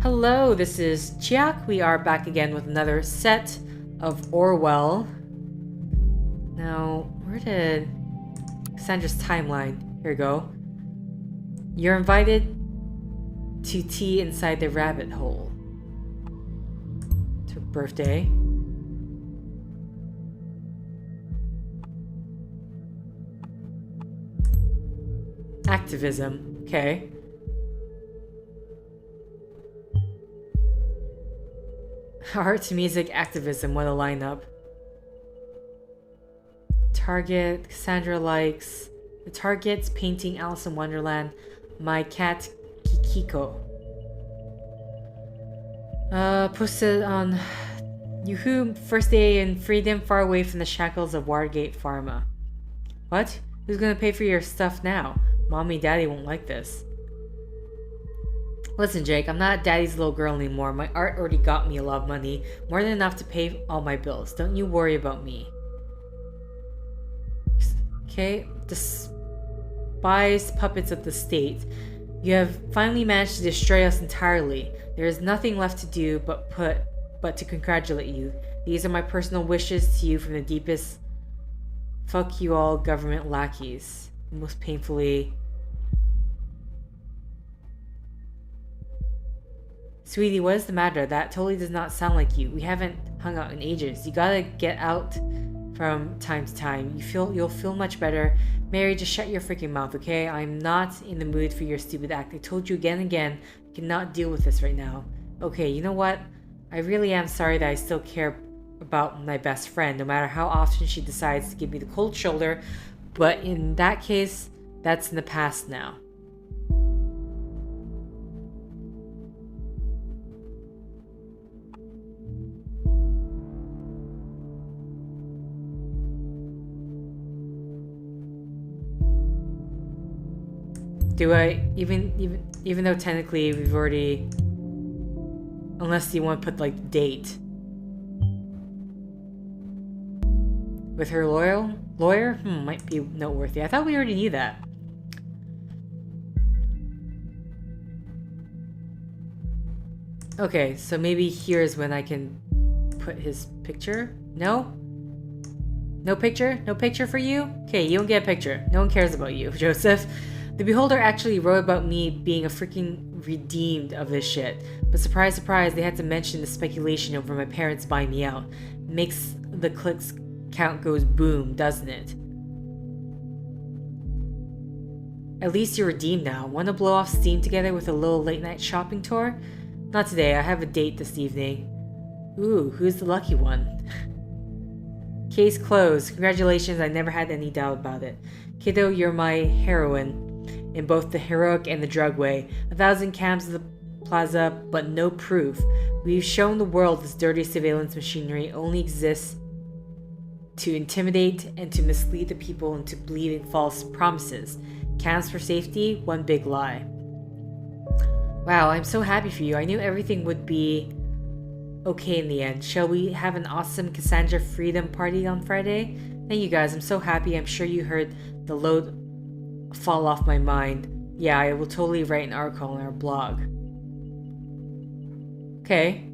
Hello, this is Chiak. We are back again with another set of Orwell. Now, where did Cassandra's timeline? Here we go. You're invited to tea inside the rabbit hole. To birthday. Activism. Okay. Arts, music, activism. What a lineup. Target. Cassandra likes. The Target's painting Alice in Wonderland. My cat Kikiko. Posted on Yahoo. First day in freedom, far away from the shackles of Watergate Pharma. What? Who's gonna pay for your stuff now? Mommy and Daddy won't like this. Listen, Jake, I'm not Daddy's little girl anymore. My art already got me a lot of money, more than enough to pay all my bills. Don't you worry about me. Okay, despised puppets of the state. You have finally managed to destroy us entirely. There is nothing left to do but to congratulate you. These are my personal wishes to you from the deepest. Fuck you all, government lackeys. Most painfully. Sweetie, what is the matter? That totally does not sound like you. We haven't hung out in ages. You gotta get out from time to time. You'll feel much better. Mary, just shut your freaking mouth, okay? I'm not in the mood for your stupid act. I told you again and again, I cannot deal with this right now. Okay, you know what? I really am sorry that I still care about my best friend, no matter how often she decides to give me the cold shoulder. But in that case, that's in the past now. Do I even though technically we've already, unless you want to put like date with her lawyer might be noteworthy. I thought we already knew that. Okay, so maybe here's when I can put his picture. No picture for you. Okay, you don't get a picture. No one cares about you, Joseph. The Beholder actually wrote about me being a freaking redeemed of this shit. But surprise, surprise, they had to mention the speculation over my parents buying me out. Makes the clicks count goes boom, doesn't it? At least you're redeemed now. Want to blow off steam together with a little late night shopping tour? Not today, I have a date this evening. Ooh, who's the lucky one? Case closed. Congratulations, I never had any doubt about it. Kiddo, you're my heroine. In both the heroic and the drug way. 1,000 cams of the plaza, but no proof. We've shown the world this dirty surveillance machinery only exists to intimidate and to mislead the people into believing false promises. Cams for safety, one big lie. Wow, I'm so happy for you. I knew everything would be okay in the end. Shall we have an awesome Cassandra Freedom Party on Friday? Thank you guys, I'm so happy. I'm sure you heard the load fall off my mind. Yeah, I will totally write an article on our blog. Okay.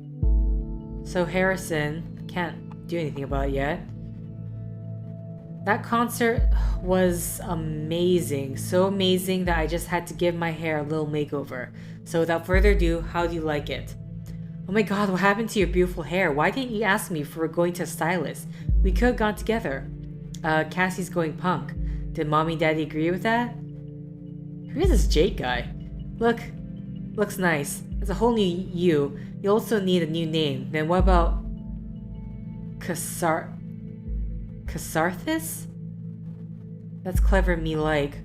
So Harrison, can't do anything about it yet. That concert was amazing. So amazing that I just had to give my hair a little makeover. So without further ado, how do you like it? Oh my god, what happened to your beautiful hair? Why didn't you ask me if we were going to a stylist? We could have gone together. Cassie's going punk. Did Mommy and Daddy agree with that? Who is this Jake guy? Look, looks nice. It's a whole new you. You also need a new name. Then what about Catharthus? That's clever me like.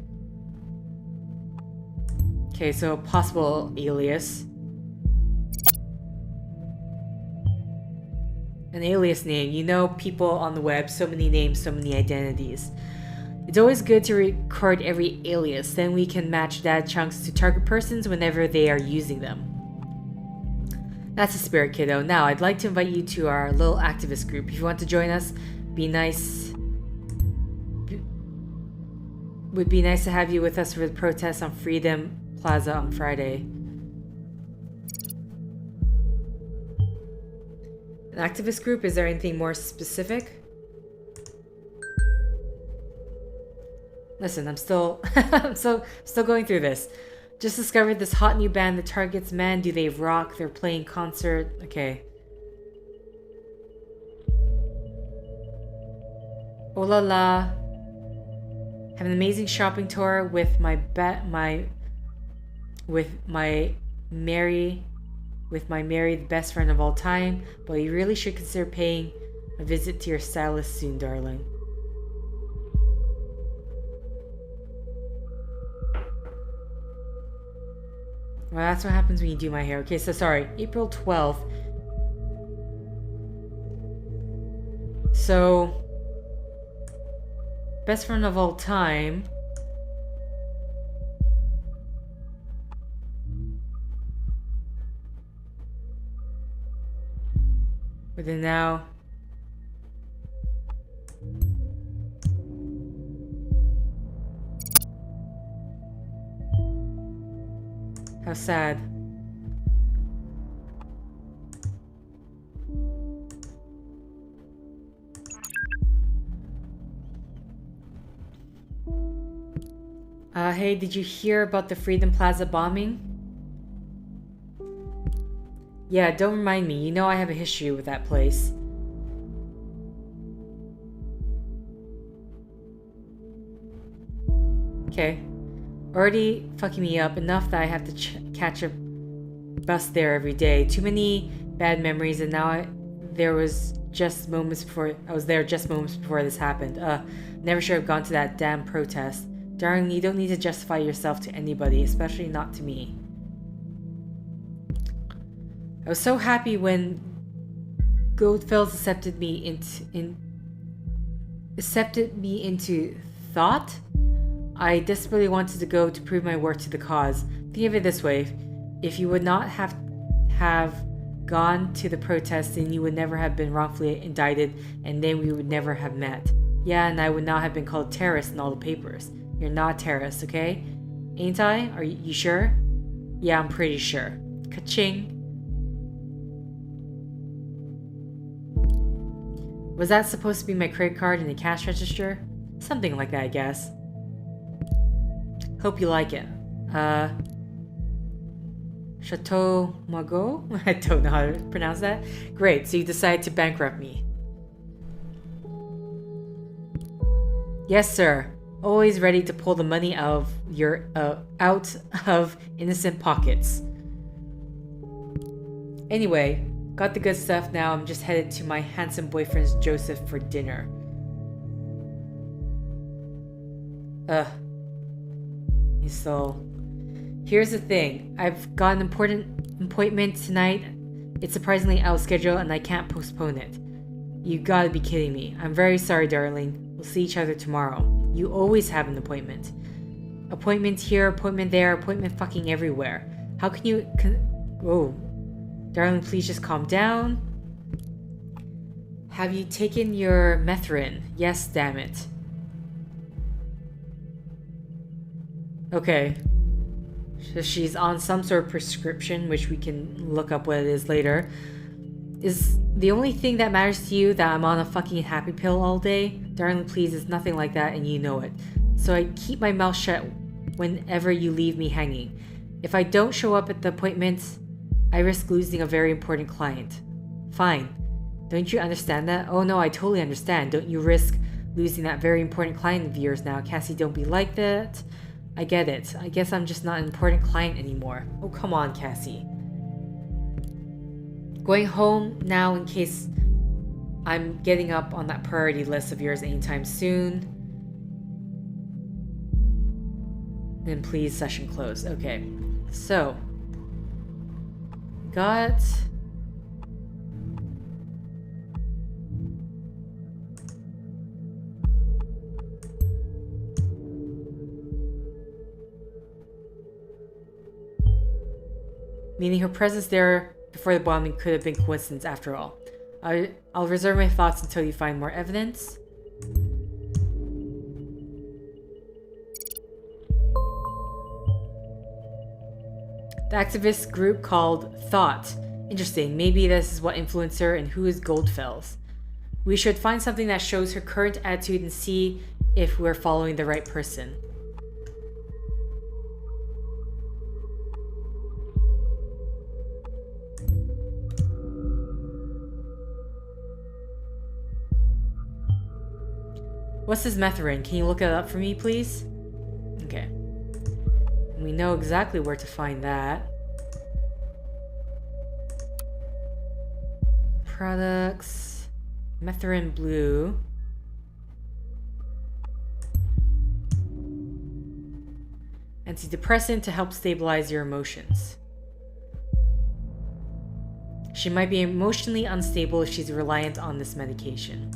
Okay, so a possible alias. An alias name. You know, people on the web, so many names, so many identities. It's always good to record every alias, then we can match data chunks to target persons whenever they are using them. That's the spirit, kiddo. Now, I'd like to invite you to our little activist group. If you want to join us, would be nice to have you with us for the protest on Freedom Plaza on Friday. An activist group? Is there anything more specific? Listen, I'm still still going through this. Just discovered this hot new band that targets men. Do they rock? They're playing concert. Okay. Oh la la. Have an amazing shopping tour with my Mary, the best friend of all time. But you really should consider paying a visit to your stylist soon, darling. Well, that's what happens when you do my hair. Okay, so sorry. April 12th. So, best friend of all time. But then now... How sad. Hey, did you hear about the Freedom Plaza bombing? Yeah, don't remind me. You know I have a history with that place. Okay. Already fucking me up enough that I have to catch a bus there every day. Too many bad memories, and now I was there just moments before this happened. Never should have gone to that damn protest. Darling, you don't need to justify yourself to anybody, especially not to me. I was so happy when Goldfields accepted me into thought. I desperately wanted to go to prove my worth to the cause. Think of it this way: if you would not have gone to the protest, then you would never have been wrongfully indicted, and then we would never have met. Yeah, and I would not have been called a terrorist in all the papers. You're not a terrorist, okay? Ain't I? Are you sure? Yeah, I'm pretty sure. Ka-ching. Was that supposed to be my credit card in the cash register? Something like that, I guess. Hope you like it. Chateau Margaux? I don't know how to pronounce that. Great, so you decided to bankrupt me. Yes, sir. Always ready to pull the money out of innocent pockets. Anyway, got the good stuff now. I'm just headed to my handsome boyfriend's Joseph for dinner. So, here's the thing. I've got an important appointment tonight. It's surprisingly out of schedule and I can't postpone it. You gotta be kidding me. I'm very sorry, darling. We'll see each other tomorrow. You always have an appointment. Appointment here, appointment there, appointment fucking everywhere. How can you... Whoa. Darling, please just calm down. Have you taken your Methrin? Yes, damn it. Okay. So she's on some sort of prescription, which we can look up what it is later. Is the only thing that matters to you that I'm on a fucking happy pill all day? Darling, please, it's nothing like that and you know it. So I keep my mouth shut whenever you leave me hanging. If I don't show up at the appointment, I risk losing a very important client. Fine. Don't you understand that? Oh no, I totally understand. Don't you risk losing that very important client of yours now. Cassie, don't be like that. I get it. I guess I'm just not an important client anymore. Oh, come on, Cassie. Going home now in case I'm getting up on that priority list of yours anytime soon. Then please, session close. Okay. So. Got... Meaning her presence there before the bombing could have been coincidence after all. I'll reserve my thoughts until you find more evidence. The activist group called Thought. Interesting. Maybe this is what influenced her, and who is Goldfels? We should find something that shows her current attitude and see if we're following the right person. What's this methrin? Can you look it up for me, please? Okay. We know exactly where to find that. Products. Methrin blue. Antidepressant to help stabilize your emotions. She might be emotionally unstable if she's reliant on this medication.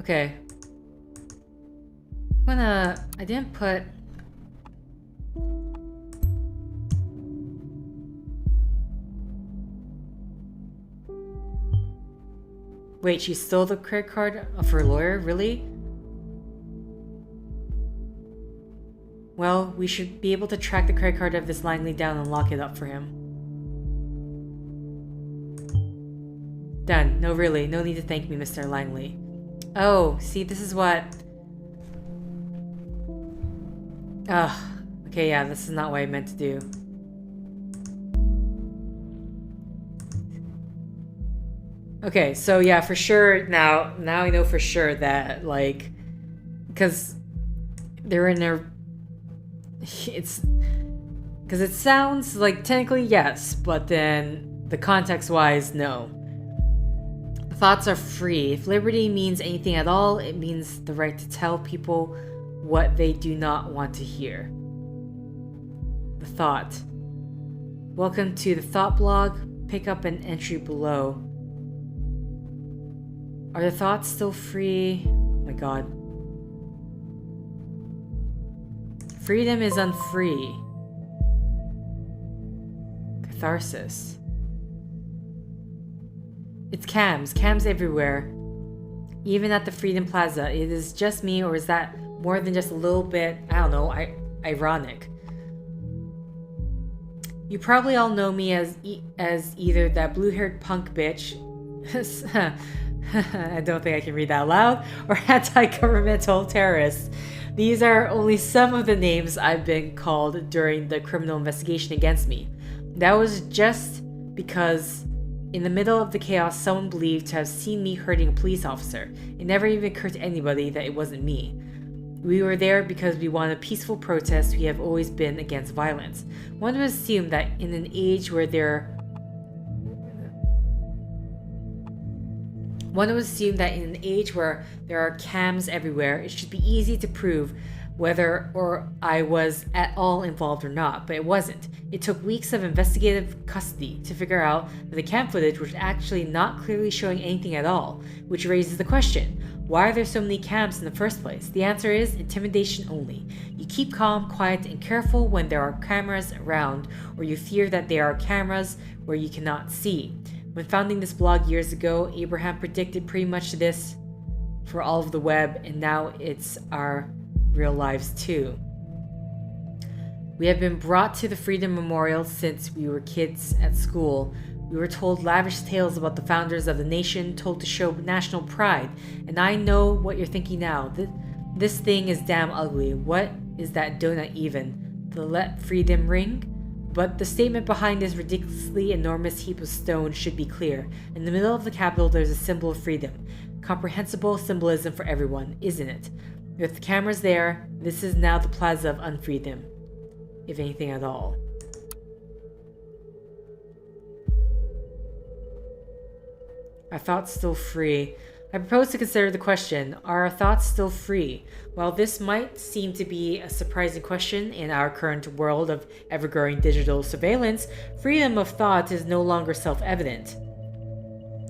Okay. I didn't put... Wait, she stole the credit card of her lawyer? Really? Well, we should be able to track the credit card of this Langley down and lock it up for him. Done. No, really. No need to thank me, Mr. Langley. Oh, see, this is what... Ugh. Okay, yeah, this is not what I meant to do. Okay, so yeah, for sure, now I know for sure that, like... Because they're in a... It's... Because it sounds like, technically, yes, but then the context-wise, no. Thoughts are free. If liberty means anything at all, it means the right to tell people what they do not want to hear. The thought. Welcome to the Thought blog. Pick up an entry below. Are the thoughts still free? Oh my god. Freedom is unfree. Catharsis. It's cams everywhere. Even at the Freedom Plaza. It is just me, or is that more than just a little bit, I don't know, ironic? You probably all know me as either that blue-haired punk bitch, I don't think I can read that loud, or anti-governmental terrorist. These are only some of the names I've been called during the criminal investigation against me. That was just because in the middle of the chaos, someone believed to have seen me hurting a police officer. It never even occurred to anybody that it wasn't me. We were there because we wanted a peaceful protest. We have always been against violence. One would assume that in an age where there are cams everywhere, it should be easy to prove whether or I was at all involved or not, but it wasn't. It took weeks of investigative custody to figure out that the cam footage was actually not clearly showing anything at all, which raises the question, why are there so many cams in the first place? The answer is intimidation only. You keep calm, quiet, and careful when there are cameras around, or you fear that there are cameras where you cannot see. When founding this blog years ago, Abraham predicted pretty much this for all of the web, and now it's our real lives too. We have been brought to the Freedom Memorial since we were kids at school. We were told lavish tales about the founders of the nation, told to show national pride. And I know what you're thinking now. This thing is damn ugly. What is that donut even? The let freedom ring? But the statement behind this ridiculously enormous heap of stone should be clear. In the middle of the Capitol, there's a symbol of freedom. Comprehensible symbolism for everyone, isn't it? With the cameras there, this is now the Plaza of Unfreedom. If anything at all. Are thoughts still free? I propose to consider the question, are our thoughts still free? While this might seem to be a surprising question in our current world of ever-growing digital surveillance, freedom of thought is no longer self-evident.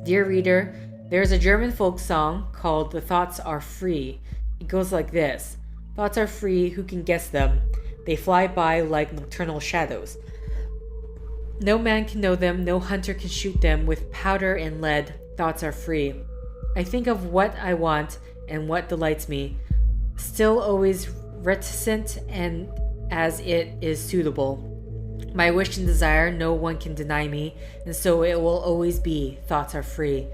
Dear reader, there is a German folk song called The Thoughts Are Free. It goes like this. Thoughts are free, who can guess them? They fly by like nocturnal shadows. No man can know them, no hunter can shoot them. With powder and lead, thoughts are free. I think of what I want and what delights me, still always reticent and as it is suitable. My wish and desire, no one can deny me, and so it will always be. Thoughts are free.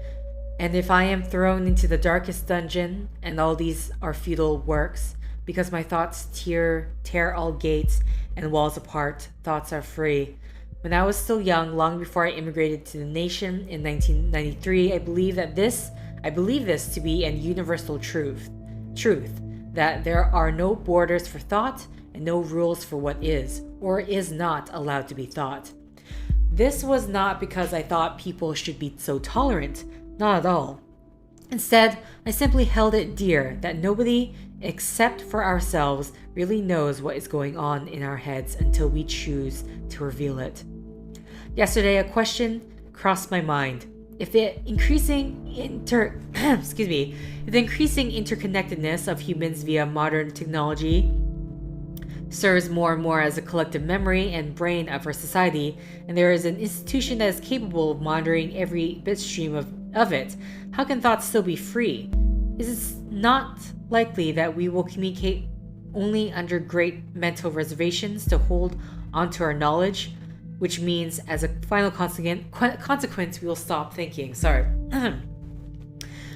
And if I am thrown into the darkest dungeon, and all these are futile works, because my thoughts tear all gates and walls apart, thoughts are free. When I was still young, long before I immigrated to the nation in 1993, I believe this to be an universal truth, that there are no borders for thought and no rules for what is or is not allowed to be thought. This was not because I thought people should be so tolerant, not at all. Instead, I simply held it dear that nobody, except for ourselves, really knows what is going on in our heads until we choose to reveal it. Yesterday, a question crossed my mind. If the increasing interconnectedness of humans via modern technology serves more and more as a collective memory and brain of our society, and there is an institution that is capable of monitoring every bitstream of it, how can thoughts still be free? Is it not likely that we will communicate only under great mental reservations to hold onto our knowledge, which means as a final consequence we will stop thinking?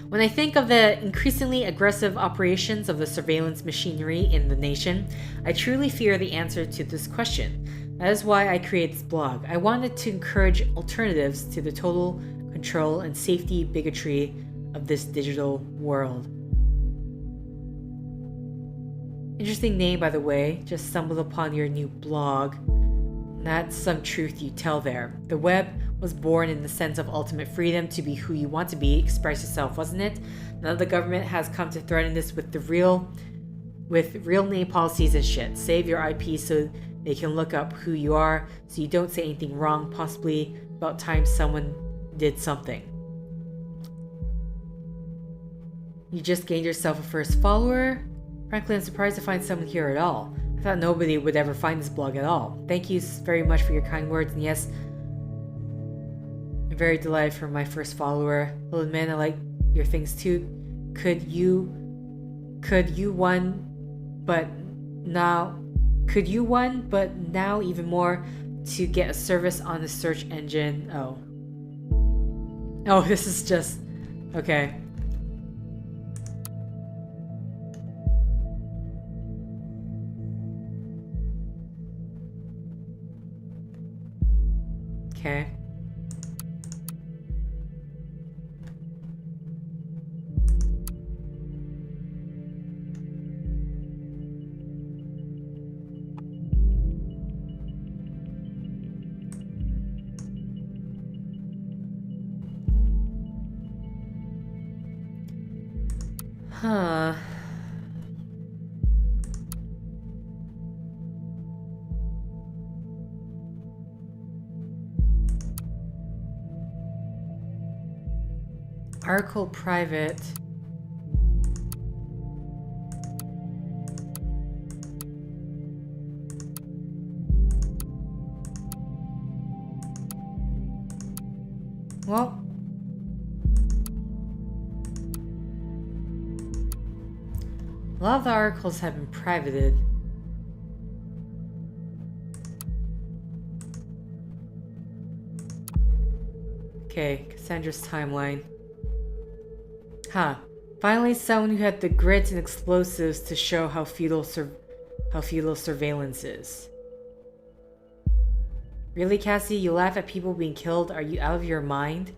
When I think of the increasingly aggressive operations of the surveillance machinery in the nation, I truly fear the answer to this question. That is why I created this blog. I wanted to encourage alternatives to the total control and safety bigotry of this digital world. Interesting name, by the way. Just stumbled upon your new blog. That's some truth you tell there. The web was born in the sense of ultimate freedom to be who you want to be, express yourself, wasn't it? Now the government has come to threaten this with real name policies and shit. Save your IP so they can look up who you are, so you don't say anything wrong, possibly about time someone did something. You just gained yourself a first follower? Frankly, I'm surprised to find someone here at all. I thought nobody would ever find this blog at all. Thank you very much for your kind words, and yes, I'm very delighted for my first follower. I'll admit I like your things too. Could you one, but now even more to get a service on the search engine. Oh, this is just okay. Okay. Huh. Article private. Well, a lot of the articles have been privated. Okay, Cassandra's timeline. Finally someone who had the grit and explosives to show how futile surveillance is. Really, Cassie? You laugh at people being killed? Are you out of your mind?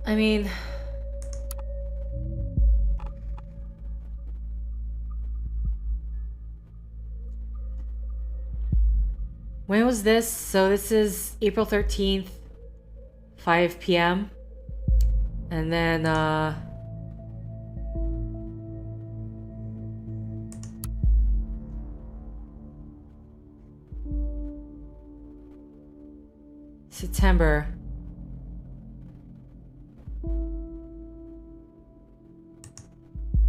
I mean, when was this? So this is April 13th, 5 p.m. And then, September.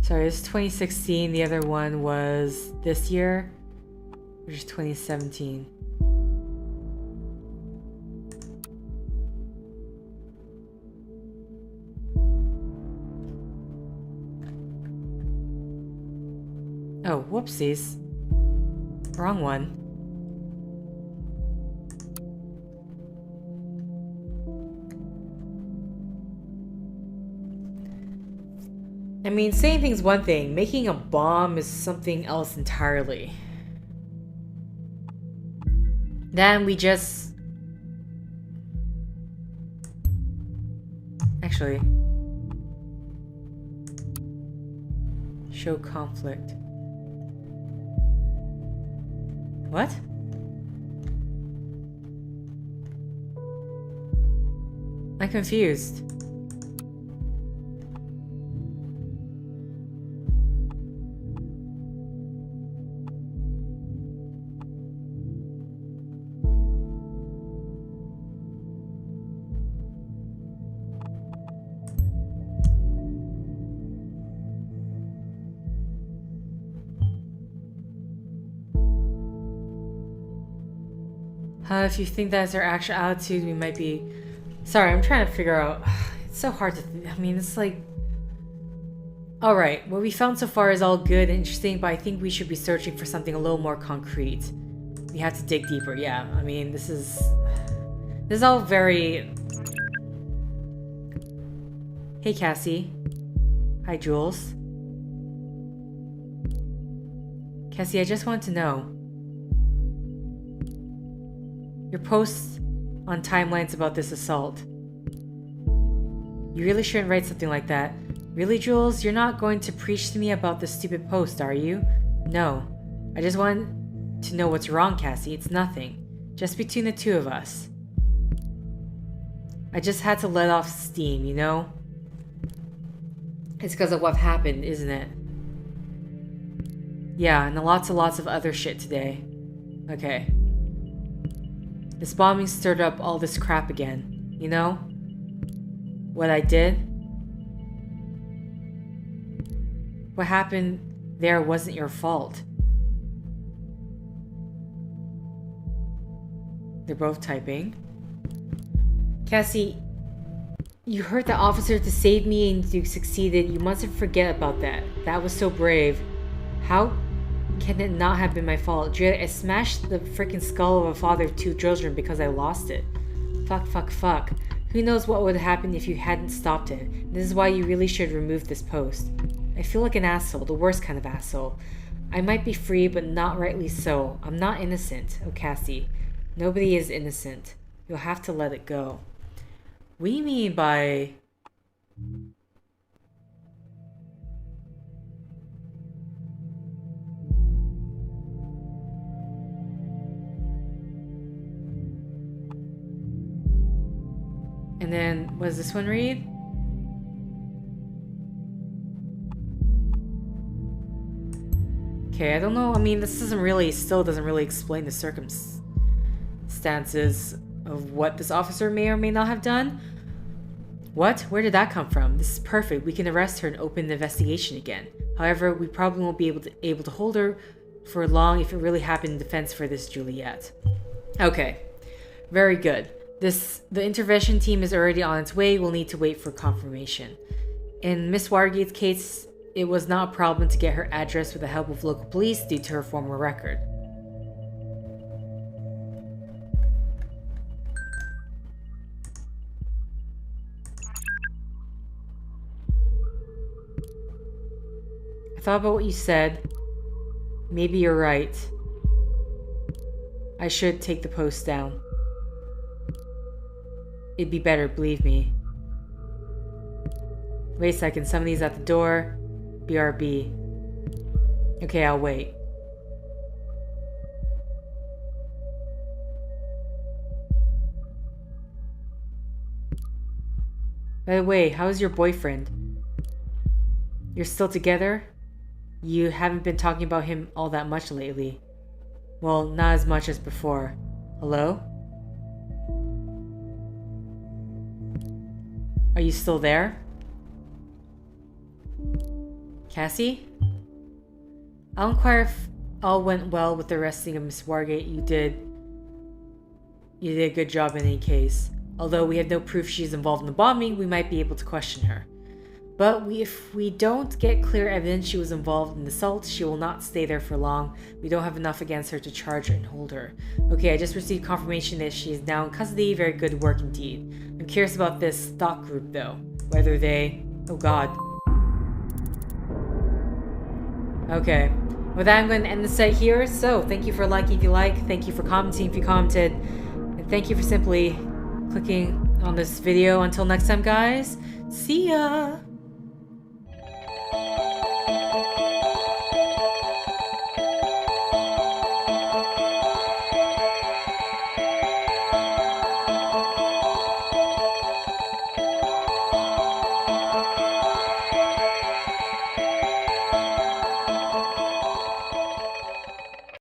Sorry, this is 2016. The other one was this year, which is 2017. Oh, whoopsies. Wrong one. I mean, saying things one thing, making a bomb is something else entirely. Then we just... Actually... Show conflict. What? I'm confused. If you think that's our actual attitude, we might be... Sorry, I'm trying to figure out... It's so hard to... I mean, it's like... Alright, what we found so far is all good and interesting, but I think we should be searching for something a little more concrete. We have to dig deeper, yeah. I mean, this is all very... Hey, Cassie. Hi, Jules. Cassie, I just want to know. Your posts on timelines about this assault. You really shouldn't write something like that. Really, Jules? You're not going to preach to me about this stupid post, are you? No. I just want to know what's wrong, Cassie. It's nothing. Just between the two of us. I just had to let off steam, you know? It's because of what happened, isn't it? Yeah, and lots of other shit today. Okay. This bombing stirred up all this crap again, you know? What I did? What happened there wasn't your fault. They're both typing. Cassie, you hurt the officer to save me and you succeeded. You mustn't forget about that. That was so brave. How can it not have been my fault? Juliet, I smashed the freaking skull of a father of 2 children because I lost it. Fuck. Who knows what would happen if you hadn't stopped it. This is why you really should remove this post. I feel like an asshole, the worst kind of asshole. I might be free, but not rightly so. I'm not innocent, oh Cassie. Nobody is innocent. You'll have to let it go. What do you mean by... And then, what does this one read? Okay, I don't know. I mean, this still doesn't really explain the circumstances of what this officer may or may not have done. What? Where did that come from? This is perfect. We can arrest her and open the investigation again. However, we probably won't be able to hold her for long if it really happened in defense for this Juliet. Okay, very good. The intervention team is already on its way. We'll need to wait for confirmation. In Miss Watergate's case, it was not a problem to get her address with the help of local police due to her former record. I thought about what you said. Maybe you're right. I should take the post down. It'd be better, believe me. Wait a second, somebody's at the door. BRB. Okay, I'll wait. By the way, how's your boyfriend? You're still together? You haven't been talking about him all that much lately. Well, not as much as before. Hello? Are you still there? Cassie? I'll inquire if all went well with the arresting of Miss Wargate. You did a good job in any case. Although we have no proof she's involved in the bombing, we might be able to question her. But if we don't get clear evidence she was involved in the assault, she will not stay there for long. We don't have enough against her to charge her and hold her. Okay, I just received confirmation that she is now in custody. Very good work indeed. I'm curious about this thought group though. Whether they... Oh god. Okay. With that, I'm going to end the set here. So, thank you for liking if you like. Thank you for commenting if you commented. And thank you for simply clicking on this video. Until next time, guys. See ya!